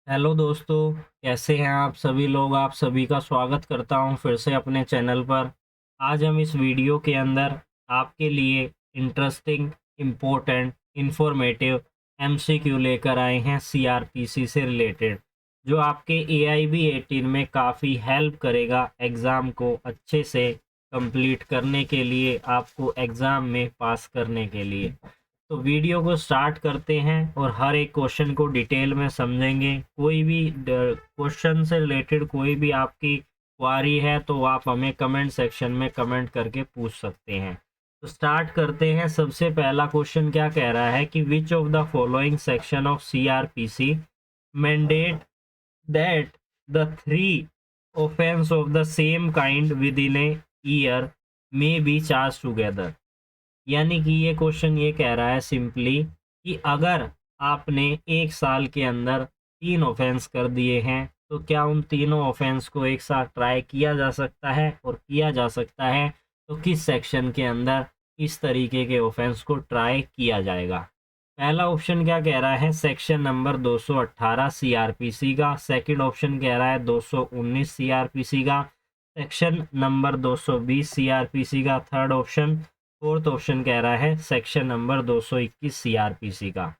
Hello दोस्तों, कैसे हैं आप सभी लोग। आप सभी का स्वागत करता हूं फिर से अपने चैनल पर। आज हम इस वीडियो के अंदर आपके लिए इंटरेस्टिंग, इम्पोर्टेंट, इंफॉर्मेटिव एमसीक्यू लेकर आए हैं सीआरपीसी से रिलेटेड, जो आपके एआईबी 18 में काफ़ी हेल्प करेगा एग्ज़ाम को अच्छे से कंप्लीट करने के लिए, आपको एग्ज़ाम में पास करने के लिए। तो वीडियो को स्टार्ट करते हैं और हर एक क्वेश्चन को डिटेल में समझेंगे। कोई भी क्वेश्चन से रिलेटेड कोई भी आपकी क्वारी है तो आप हमें कमेंट सेक्शन में कमेंट करके पूछ सकते हैं। तो स्टार्ट करते हैं। सबसे पहला क्वेश्चन क्या कह रहा है कि which of the following section of CrPC mandate that the three offense of the same kind within a year may be charged together। यानी कि ये क्वेश्चन ये कह रहा है सिंपली कि अगर आपने एक साल के अंदर 3 ऑफेंस कर दिए हैं तो क्या उन तीनों ऑफेंस को एक साथ ट्राई किया जा सकता है, और किया जा सकता है तो किस सेक्शन के अंदर इस तरीके के ऑफेंस को ट्राई किया जाएगा। पहला ऑप्शन क्या कह रहा है, सेक्शन नंबर 218 सीआरपीसी का। सेकंड ऑप्शन कह रहा है 219 सीआरपीसी का। सेक्शन नंबर 220 सीआरपीसी का थर्ड ऑप्शन। फोर्थ ऑप्शन कह रहा है सेक्शन नंबर 221 सीआरपीसी का।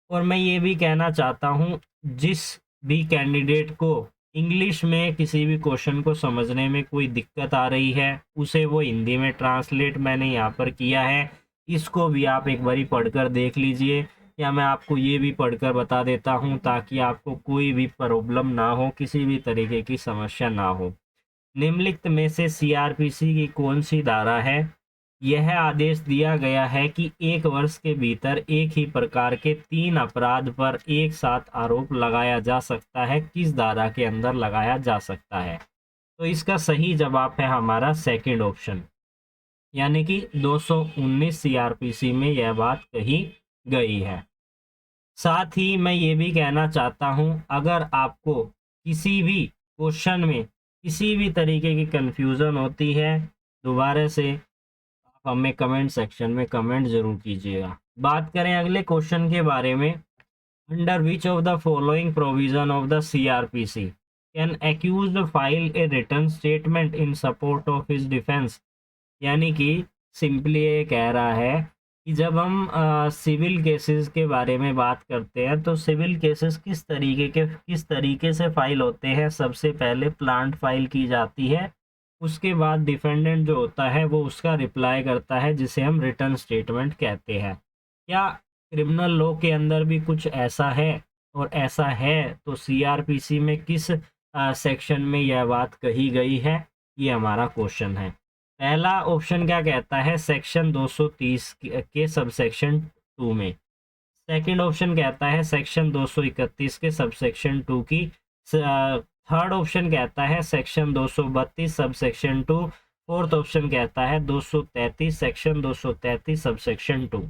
और मैं ये भी कहना चाहता हूँ, जिस भी कैंडिडेट को इंग्लिश में किसी भी क्वेश्चन को समझने में कोई दिक्कत आ रही है, उसे वो हिंदी में ट्रांसलेट मैंने यहाँ पर किया है। इसको भी आप एक बारी पढ़कर देख लीजिए, या मैं आपको ये भी पढ़कर बता देता हूँ ताकि आपको कोई भी प्रॉब्लम ना हो, किसी भी तरीके की समस्या ना हो। निम्नलिखित में से सीआरपीसी की कौन सी धारा है। यह आदेश दिया गया है कि 1 वर्ष के भीतर एक ही प्रकार के 3 अपराध पर एक साथ आरोप लगाया जा सकता है। किस धारा के अंदर लगाया जा सकता है? तो इसका सही जवाब है हमारा सेकंड ऑप्शन, यानी कि 219 सीआरपीसी में यह बात कही गई है। साथ ही मैं ये भी कहना चाहता हूँ, अगर आपको किसी भी क्वेश्चन में किसी भी तरीके की कंफ्यूजन होती है, दोबारा से आप हमें कमेंट सेक्शन में कमेंट जरूर कीजिएगा। बात करें अगले क्वेश्चन के बारे में, under which of the following provision of the CrPC can accused file a written statement in support of his defence. यानी कि सिंपली ये कह रहा है कि जब हम सिविल केसेस के बारे में बात करते हैं तो सिविल केसेस किस तरीके से फाइल होते हैं। सबसे पहले प्लांट फाइल की जाती है, उसके बाद डिफेंडेंट जो होता है वो उसका रिप्लाई करता है, जिसे हम रिटर्न स्टेटमेंट कहते हैं। क्या क्रिमिनल लॉ के अंदर भी कुछ ऐसा है? और ऐसा है तो सीआरपीसी में किस सेक्शन में यह बात कही गई है, ये हमारा क्वेश्चन है। पहला ऑप्शन क्या कहता है, सेक्शन 230 के सब सेक्शन 2 में। सेकंड ऑप्शन कहता है सेक्शन 231 के सब सेक्शन 2 की। थर्ड ऑप्शन कहता है section 232 sub section 2। Fourth option कहता है 233 सेक्शन 233 सब सेक्शन 2।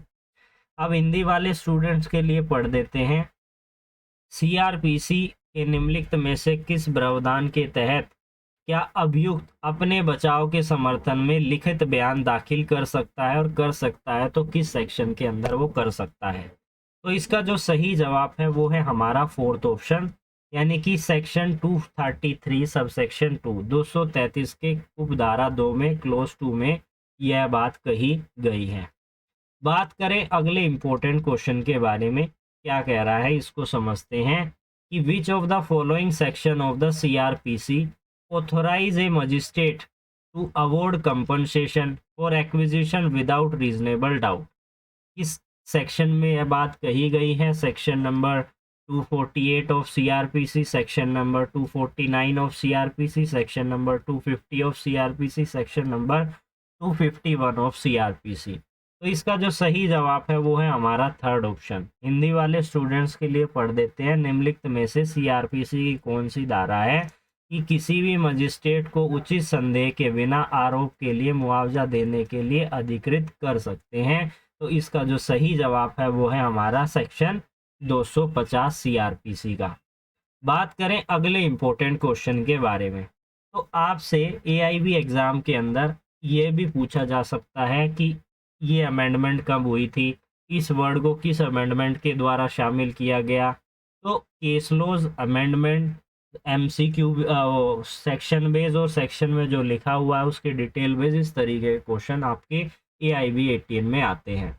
अब हिंदी वाले स्टूडेंट्स के लिए पढ़ देते हैं। सीआरपीसी के निम्नलिखित में से किस प्रावधान के तहत क्या अभियुक्त अपने बचाव के समर्थन में लिखित बयान दाखिल कर सकता है, और कर सकता है तो किस सेक्शन के अंदर वो कर सकता है? तो इसका जो सही जवाब है वो है हमारा फोर्थ ऑप्शन, यानी कि सेक्शन 233 सब सेक्शन 2 233 के उपधारा 2 में क्लोज 2 में यह बात कही गई है। बात करें अगले इंपॉर्टेंट क्वेश्चन के बारे में, क्या कह रहा है इसको समझते हैं कि which of the following section of the CrPC authorize a magistrate to award compensation for acquisition without reasonable doubt. इस सेक्शन में यह बात कही गई है। Section number 248 of CrPC, section number 249 of CrPC, section number 250 of CrPC, section number 251 of CrPC. तो इसका जो सही जवाब है वो है हमारा थर्ड ऑप्शन। हिंदी वाले स्टूडेंट्स के लिए पढ़ देते हैं। निम्नलिखित में से सीआरपीसी की कौन सी धारा है कि किसी भी मजिस्ट्रेट को उचित संदेह के बिना आरोप के लिए मुआवजा देने के लिए अधिकृत कर सकते हैं। तो इसका जो सही जवाब है वो है हमारा सेक्शन 250 सीआरपीसी का। बात करें अगले इंपॉर्टेंट क्वेश्चन के बारे में, तो आपसे एआईबी एग्जाम के अंदर ये भी पूछा जा सकता है कि ये अमेंडमेंट कब हुई थी, इस वर्ड को किस अमेंडमेंट के द्वारा शामिल किया गया। तो case laws amendment, MCQ, section base और सेक्शन में जो लिखा हुआ है उसके डिटेल बेस, इस तरीके के क्वेश्चन आपके AIB 18 में आते हैं।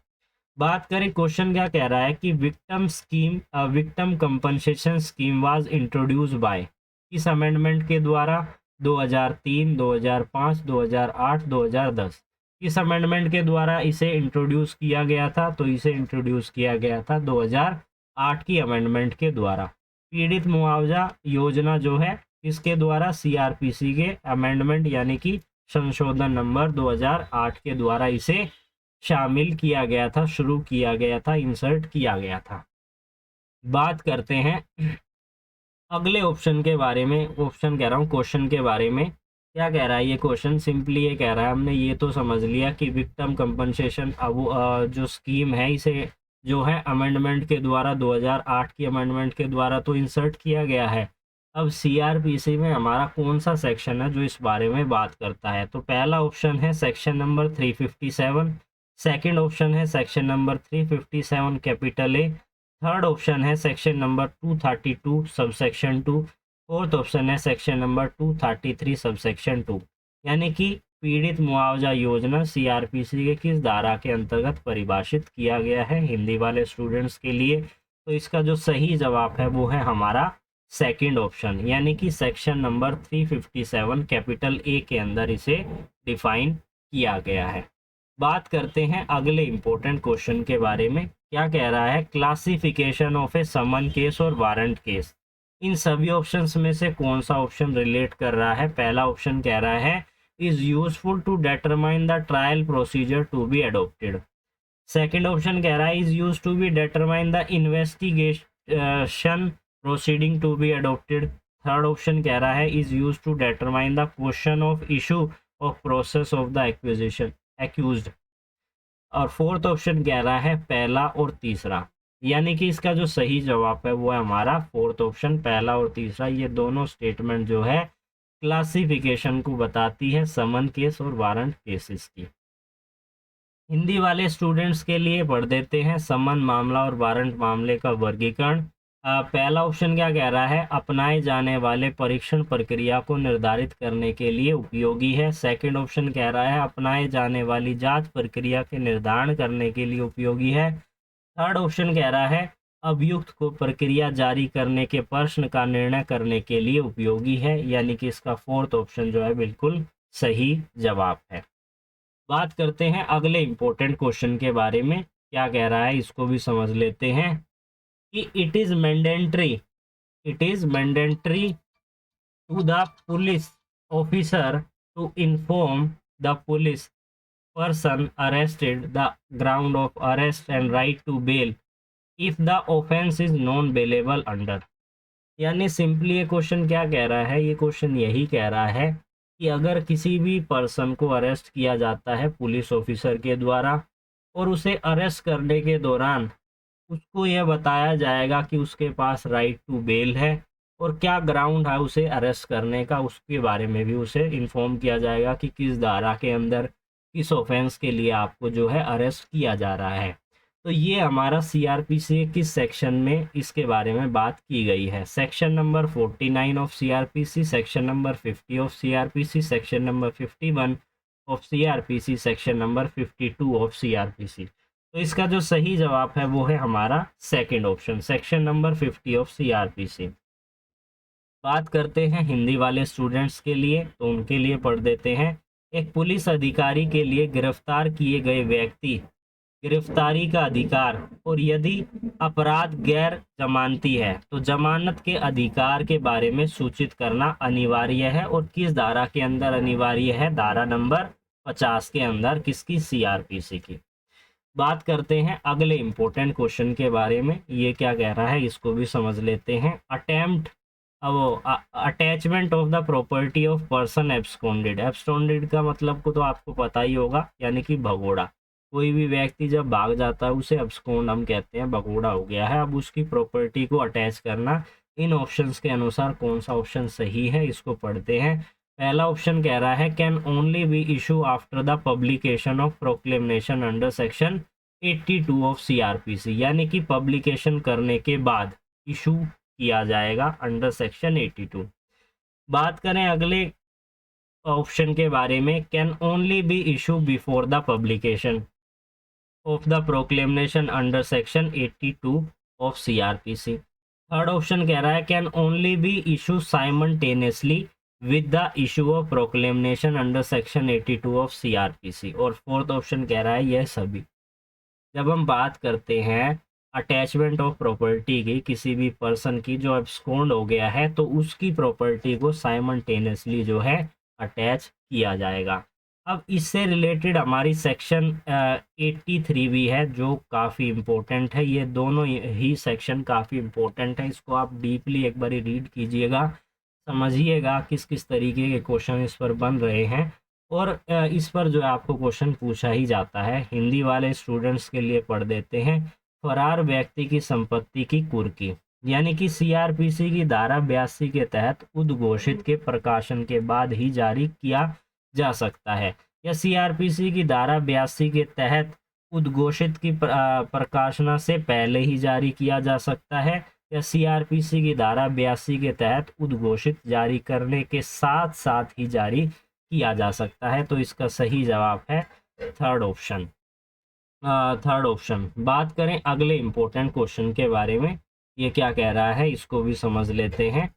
बात करें क्वेश्चन क्या कह रहा है कि victim compensation scheme was introduce by, इस अमेंडमेंट के द्वारा 2003, 2005, 2008, 2010, इस अमेंडमेंट के द्वारा इसे इंट्रोड्यूस किया गया था। तो इसे इंट्रोड्यूस किया गया था 2008 की अमेंडमेंट के द्वारा। पीड़ित मुआवजा योजना जो है इसके द्वारा CRPC के अमेंडमेंट यानी कि संशोधन नंबर 2008 के द्वारा इसे शामिल किया गया था, शुरू किया गया था, इंसर्ट किया गया था। बात करते हैं अगले ऑप्शन के बारे में, ऑप्शन कह रहा हूँ क्वेश्चन के बारे में। क्या कह रहा है ये क्वेश्चन? सिंपली ये कह रहा है, हमने ये तो समझ लिया कि विक्टिम कंपनसेशन अब जो स्कीम है इसे जो है अमेंडमेंट के द्वारा 2008 की अमेंडमेंट के द्वारा तो इंसर्ट किया गया है। अब CRPC में हमारा कौन सा सेक्शन है जो इस बारे में बात करता है? तो पहला ऑप्शन है सेक्शन नंबर 357, सेकंड ऑप्शन है section number 357 capital A, third option है section number 232 subsection 2, fourth option है सेक्शन नंबर 233 सबसेक्शन 2। यानी कि पीड़ित मुआवजा योजना CRPC के किस धारा के अंतर्गत परिभाषित किया गया है हिंदी वाले स्टूडेंट्स के लिए? तो इसका जो सही जवाब है वो है हमारा सेकंड ऑप्शन, यानी कि सेक्शन नंबर 357 कैपिटल ए के अंदर इसे डिफाइन किया गया है। बात करते हैं अगले इंपॉर्टेंट क्वेश्चन के बारे में। क्या कह रहा है? Classification of a summon case और वारंट केस, इन सभी ऑप्शंस में से कौन सा ऑप्शन रिलेट कर रहा है? पहला ऑप्शन कह रहा है is useful to determine the trial procedure to be adopted. Second option कह रहा है is use to be determine the investigation proceeding to be adopted. Third option कह रहा है is use to determine the question of issue of process of the acquisition accused. और fourth option कह रहा है पहला और तीसरा। यानी कि इसका जो सही जवाब है वो है हमारा फोर्थ ऑप्शन, पहला और तीसरा। ये दोनों स्टेटमेंट जो है क्लासिफिकेशन को बताती है समन केस और वारंट केसेस की। हिंदी वाले स्टूडेंट्स के लिए पढ़ देते हैं समन मामला और वारंट मामले का वर्गीकरण। पहला ऑप्शन क्या कह रहा है? अपनाए जाने वाले परीक्षण प्रक्रिया को निर्धारित करने के लिए उपयोगी है। सेकंड ऑप्शन कह रहा है अपनाए जाने वाली जांच प्रक्रिया के निर्धारण करने के लिए उपयोगी है। थर्ड ऑप्शन कह रहा है अभियुक्त को प्रक्रिया जारी करने के प्रश्न का निर्णय करने के लिए उपयोगी है। यानी कि इसका फोर्थ ऑप्शन जो है बिल्कुल सही जवाब है। बात करते हैं अगले इंपॉर्टेंट क्वेश्चन के बारे में। क्या कह रहा है इसको भी समझ लेते हैं कि it is mandatory to the police officer to inform the police person arrested the ground of arrest and right to bail if the offense is non bailable under। यानी सिंपली ये क्वेश्चन क्या कह रहा है? ये क्वेश्चन यही कह रहा है कि अगर किसी भी पर्सन को अरेस्ट किया जाता है पुलिस ऑफिसर के द्वारा और उसे अरेस्ट करने के दौरान उसको यह बताया जाएगा कि उसके पास राइट टू बेल है और क्या ग्राउंड है उसे अरेस्ट करने का, उसके बारे में भी उसे इन्फॉर्म किया जाएगा कि किस धारा के अंदर किस ऑफेंस के लिए आपको जो है अरेस्ट किया जा रहा है। तो ये हमारा CRPC किस सेक्शन में इसके बारे में बात की गई है? Section number 49 of CRPC, section number 50 of CRPC, section number 51 of CRPC, section number 52 of CRPC। तो इसका जो सही जवाब है वो है हमारा second option, section number 50 of CRPC। बात करते हैं हिंदी वाले स्टूडेंट्स के लिए, तो उनके लिए पढ़ देते हैं। एक पुलिस अधिकारी के लिए गिरफ्तार किए गए व्यक्ति गिरफ्तारी का अधिकार और यदि अपराध गैर जमानती है तो जमानत के अधिकार के बारे में सूचित करना अनिवार्य है। और किस धारा के अंदर अनिवार्य है? धारा नंबर 50 के अंदर। किसकी? CRPC की। बात करते हैं अगले इंपॉर्टेंट क्वेश्चन के बारे में। ये क्या कह रहा है इसको भी समझ लेते हैं। Attachment of the property of person absconded. Absconded का मतलब को तो आपको पता ही होगा, यानी कि भगोड़ा। कोई भी व्यक्ति जब भाग जाता है उसे एब्सकॉन्ड हम कहते हैं, भगोड़ा हो गया है। अब उसकी प्रॉपर्टी को अटैच करना, इन ऑप्शंस के अनुसार कौन सा ऑप्शन सही है इसको पढ़ते हैं। पहला ऑप्शन कह रहा है can only be issue after the publication of proclamation under section 82 of CRPC। यानी कि पब्लिकेशन करने के बाद इशू किया जाएगा अंडर सेक्शन 82। बात करें अगले ऑप्शन के बारे में, can only be issue before the publication of the proclamation under section 82 of CrPC. Third option कह रहा है can only be issue simultaneously with the issue of proclamation under section 82 of CrPC. और fourth option कह रहा है यह सभी। जब हम बात करते हैं अटैचमेंट ऑफ प्रॉपर्टी की, किसी भी पर्सन की जो एब्सकॉन्ड हो गया है, तो उसकी प्रॉपर्टी को साइमल्टेनियसली जो है अटैच किया जाएगा। अब इससे रिलेटेड हमारी सेक्शन 83 भी है जो काफ़ी इम्पोर्टेंट है। ये दोनों ही सेक्शन काफ़ी इम्पोर्टेंट है, इसको आप डीपली एक बार रीड कीजिएगा, समझिएगा किस किस तरीके के क्वेश्चन इस पर बन रहे हैं। और इस पर जो है आपको क्वेश्चन पूछा ही जाता है। हिंदी वाले स्टूडेंट्स के लिए पढ़ देते हैं। फरार व्यक्ति की संपत्ति की कुर्की, यानी कि सीआरपीसी की धारा 82 के तहत उद्घोषित के प्रकाशन के बाद ही जारी किया जा सकता है, या सीआरपीसी की धारा 82 के तहत उद्घोषित की प्रकाशना से पहले ही जारी किया जा सकता है, या सीआरपीसी की धारा 82 के तहत उद्घोषित जारी करने के साथ साथ ही जारी किया जा सकता है। तो इसका सही जवाब है थर्ड ऑप्शन। Third option. बात करें अगले इंपॉर्टेंट क्वेश्चन के बारे में, ये क्या कह रहा है इसको भी समझ लेते हैं।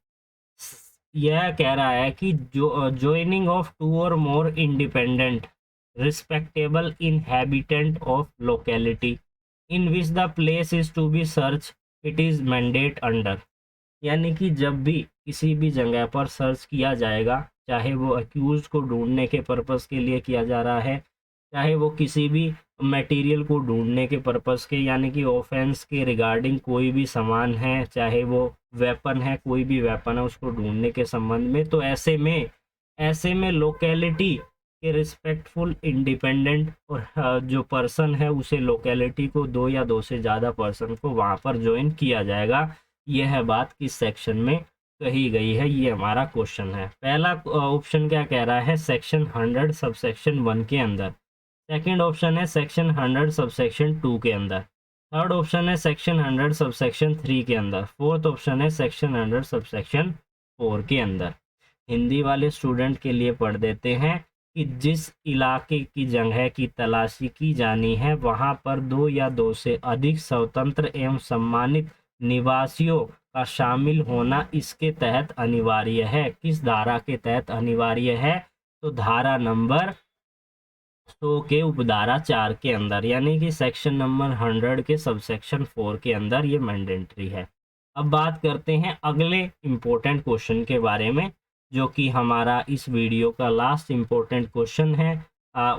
यह कह रहा है कि ज्वाइनिंग ऑफ टू और more independent respectable inhabitant of locality in which the place is to be search it is mandate under, यानी कि जब भी किसी भी जगह पर सर्च किया जाएगा, चाहे वो अक्यूज को ढूंढने के पर्पस के लिए किया जा रहा है, चाहे वो किसी भी मटेरियल को ढूंढने के पर्पस के, यानी कि ऑफेंस के रिगार्डिंग कोई भी सामान है, चाहे वो वेपन है, कोई भी वेपन है उसको ढूंढने के संबंध में, तो ऐसे में लोकेलिटी के रिस्पेक्टफुल इंडिपेंडेंट और जो पर्सन है उसे लोकेलिटी को 2 या 2 से ज़्यादा पर्सन को वहाँ पर ज्वाइन किया जाएगा। यह है बात किस सेक्शन में कही गई है, ये हमारा क्वेश्चन है। पहला ऑप्शन क्या कह रहा है, सेक्शन 100 सबसेक्शन 1 के अंदर। सेकंड ऑप्शन है सेक्शन 100 सबसेक्शन 2 के अंदर। थर्ड ऑप्शन है सेक्शन 100 सबसेक्शन 3 के अंदर। फोर्थ ऑप्शन है सेक्शन 100 सबसेक्शन 4 के अंदर। हिंदी वाले स्टूडेंट के लिए पढ़ देते हैं कि जिस इलाके की जगह की तलाशी की जानी है वहाँ पर 2 या 2 से अधिक स्वतंत्र एवं सम्मानित निवासियों का शामिल होना इसके तहत अनिवार्य है। किस धारा के तहत अनिवार्य है, तो धारा नंबर 100 के उपधारा 4 के अंदर, यानी कि सेक्शन नंबर 100 के सबसेक्शन 4 के अंदर ये मैंडेटरी है। अब बात करते हैं अगले इम्पोर्टेंट क्वेश्चन के बारे में, जो कि हमारा इस वीडियो का लास्ट इम्पोर्टेंट क्वेश्चन है।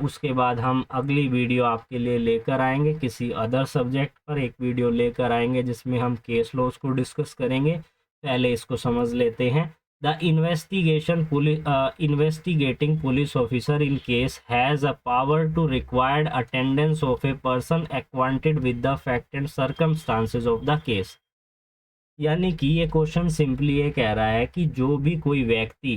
उसके बाद हम अगली वीडियो आपके लिए लेकर आएंगे, किसी अदर सब्जेक्ट पर एक वीडियो लेकर आएंगे जिसमें हम केस लॉज को डिस्कस करेंगे। पहले इसको समझ लेते हैं। The investigating police officer in case has a power to required attendance of a person acquainted with the fact and circumstances of the case, यानी कि ये क्वेश्चन सिंपली ये कह रहा है कि जो भी कोई व्यक्ति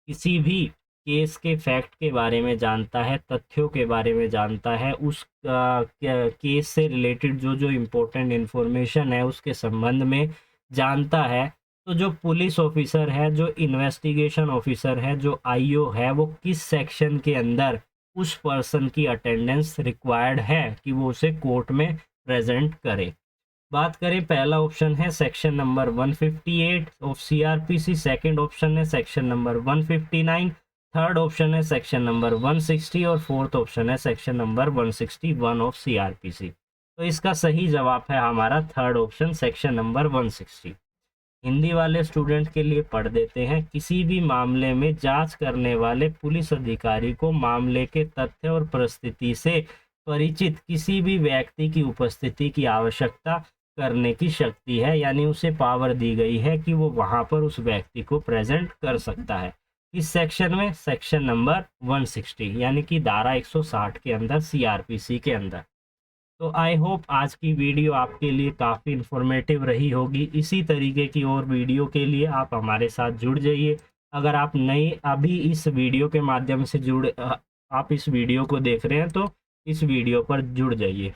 किसी भी केस के फैक्ट के बारे में जानता है, तथ्यों के बारे में जानता है, उस केस से रिलेटेड जो इम्पोर्टेंट इन्फॉर्मेशन है उसके संबंध में जानता है, तो जो पुलिस ऑफिसर है, जो इन्वेस्टिगेशन ऑफिसर है, जो आईओ है, वो किस सेक्शन के अंदर उस पर्सन की अटेंडेंस रिक्वायर्ड है कि वो उसे कोर्ट में प्रेजेंट करे। बात करें, पहला ऑप्शन है section number 158 of CrPC, second option है सेक्शन नंबर 159, थर्ड ऑप्शन है सेक्शन नंबर 160 और फोर्थ ऑप्शन है सेक्शन नंबर 161 ऑफ सीआरपीसी। तो इसका सही जवाब है हमारा third option, section number 160। Hindi वाले स्टूडेंट के लिए पढ़ देते हैं। किसी भी मामले में जांच करने वाले पुलिस अधिकारी को मामले के तथ्य और परिस्थिति से परिचित किसी भी व्यक्ति की उपस्थिति की आवश्यकता करने की शक्ति है, यानी उसे पावर दी गई है कि वो वहां पर उस व्यक्ति को प्रेजेंट कर सकता है। इस सेक्शन में सेक्शन नंबर 160, यानी कि धारा 160 के अंदर, सीआरपीसी के अंदर। तो आई होप आज की वीडियो आपके लिए काफ़ी इन्फॉर्मेटिव रही होगी। इसी तरीके की और वीडियो के लिए आप हमारे साथ जुड़ जाइए। अगर आप अभी इस वीडियो के माध्यम से आप इस वीडियो को देख रहे हैं तो इस वीडियो पर जुड़ जाइए।